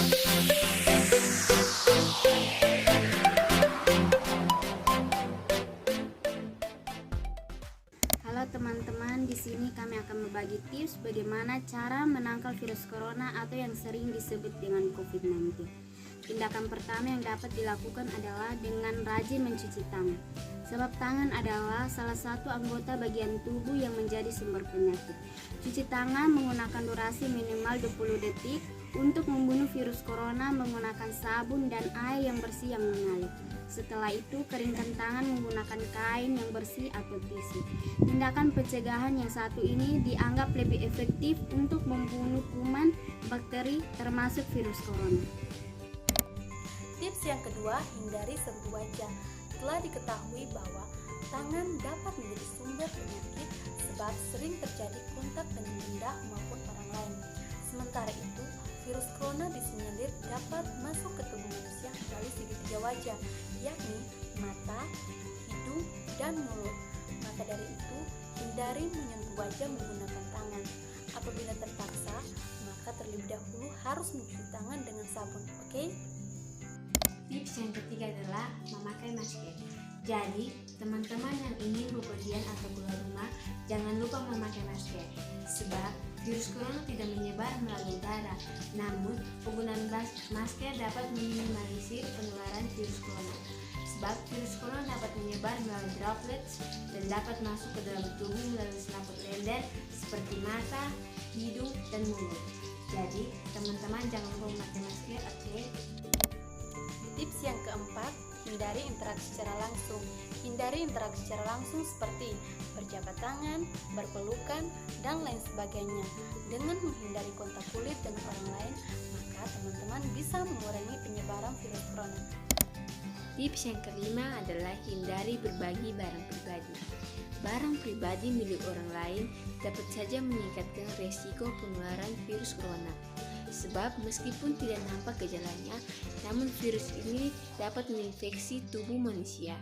Halo teman-teman, di sini kami akan berbagi tips bagaimana cara menangkal virus corona atau yang sering disebut dengan COVID-19. Tindakan pertama yang dapat dilakukan adalah dengan rajin mencuci tangan. Sebab tangan adalah salah satu anggota bagian tubuh yang menjadi sumber penyakit. Cuci tangan menggunakan durasi minimal 20 detik untuk membunuh virus corona menggunakan sabun dan air yang bersih yang mengalir. Setelah itu, keringkan tangan menggunakan kain yang bersih atau tisu. Tindakan pencegahan yang satu ini dianggap lebih efektif untuk membunuh kuman, bakteri, termasuk virus corona. Tips yang kedua, hindari sentuh wajah. Telah diketahui bahwa tangan dapat menjadi sumber penyakit sebab sering terjadi kontak dengan benda maupun orang lain. Sementara itu, virus corona disinyalir dapat masuk ke tubuh manusia melalui segitiga wajah, yakni mata, hidung, dan mulut. Maka dari itu, hindari menyentuh wajah menggunakan tangan. Apabila terpaksa, maka terlebih dahulu harus mencuci tangan dengan sabun, oke? Tips yang ketiga adalah memakai masker. Jadi, teman-teman yang ingin bepergian atau keluar rumah, jangan lupa memakai masker. Sebab virus corona tidak menyebar melalui udara. Namun, penggunaan masker dapat meminimalisir penularan virus corona. Sebab virus corona dapat menyebar melalui droplets dan dapat masuk ke dalam tubuh melalui selaput lendir seperti mata, hidung, dan mulut. Jadi, teman-teman jangan lupa memakai masker, oke? Tips yang keempat, hindari interaksi secara langsung. Hindari interaksi secara langsung seperti berjabat tangan, berpelukan, dan lain sebagainya. Dengan menghindari kontak kulit dengan orang lain, maka teman-teman bisa mengurangi penyebaran virus corona. Tips yang kelima adalah hindari berbagi barang pribadi. Barang pribadi milik orang lain dapat saja meningkatkan resiko penularan virus corona. Sebab meskipun tidak nampak gejalanya, namun virus ini dapat menginfeksi tubuh manusia.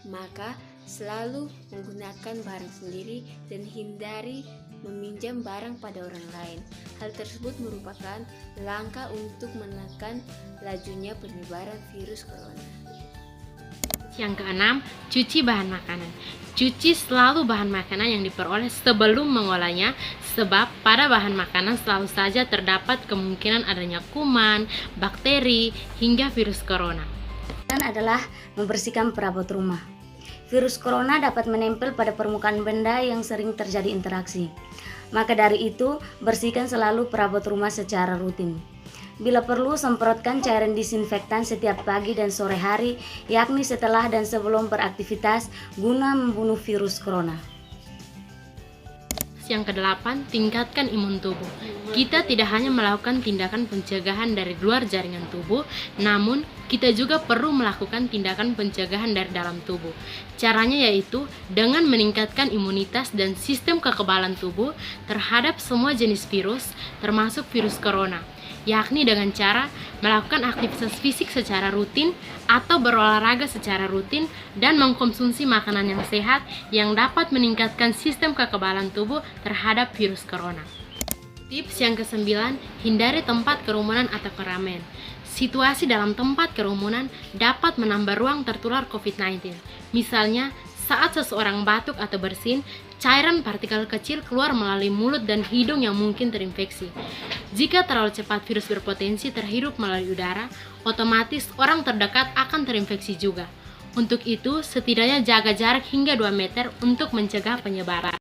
Maka selalu menggunakan barang sendiri dan hindari meminjam barang pada orang lain. Hal tersebut merupakan langkah untuk menekan lajunya penyebaran virus corona. Yang keenam, cuci bahan makanan. Cuci selalu bahan makanan yang diperoleh sebelum mengolahnya, sebab pada bahan makanan selalu saja terdapat kemungkinan adanya kuman, bakteri, hingga virus corona. Dan adalah membersihkan perabot rumah. Virus corona dapat menempel pada permukaan benda yang sering terjadi interaksi. Maka dari itu, bersihkan selalu perabot rumah secara rutin. Bila perlu, semprotkan cairan disinfektan setiap pagi dan sore hari, yakni setelah dan sebelum beraktivitas guna membunuh virus corona. Yang kedelapan, tingkatkan imun tubuh. Kita tidak hanya melakukan tindakan pencegahan dari luar jaringan tubuh, namun kita juga perlu melakukan tindakan pencegahan dari dalam tubuh. Caranya yaitu dengan meningkatkan imunitas dan sistem kekebalan tubuh terhadap semua jenis virus, termasuk virus corona, yakni dengan cara melakukan aktivitas fisik secara rutin atau berolahraga secara rutin dan mengkonsumsi makanan yang sehat yang dapat meningkatkan sistem kekebalan tubuh terhadap virus corona. Tips yang kesembilan, hindari tempat kerumunan atau keramaian. Situasi dalam tempat kerumunan dapat menambah ruang tertular COVID-19. Misalnya, saat seseorang batuk atau bersin, cairan partikel kecil keluar melalui mulut dan hidung yang mungkin terinfeksi. Jika terlalu cepat virus berpotensi terhirup melalui udara, otomatis orang terdekat akan terinfeksi juga. Untuk itu, setidaknya jaga jarak hingga 2 meter untuk mencegah penyebaran.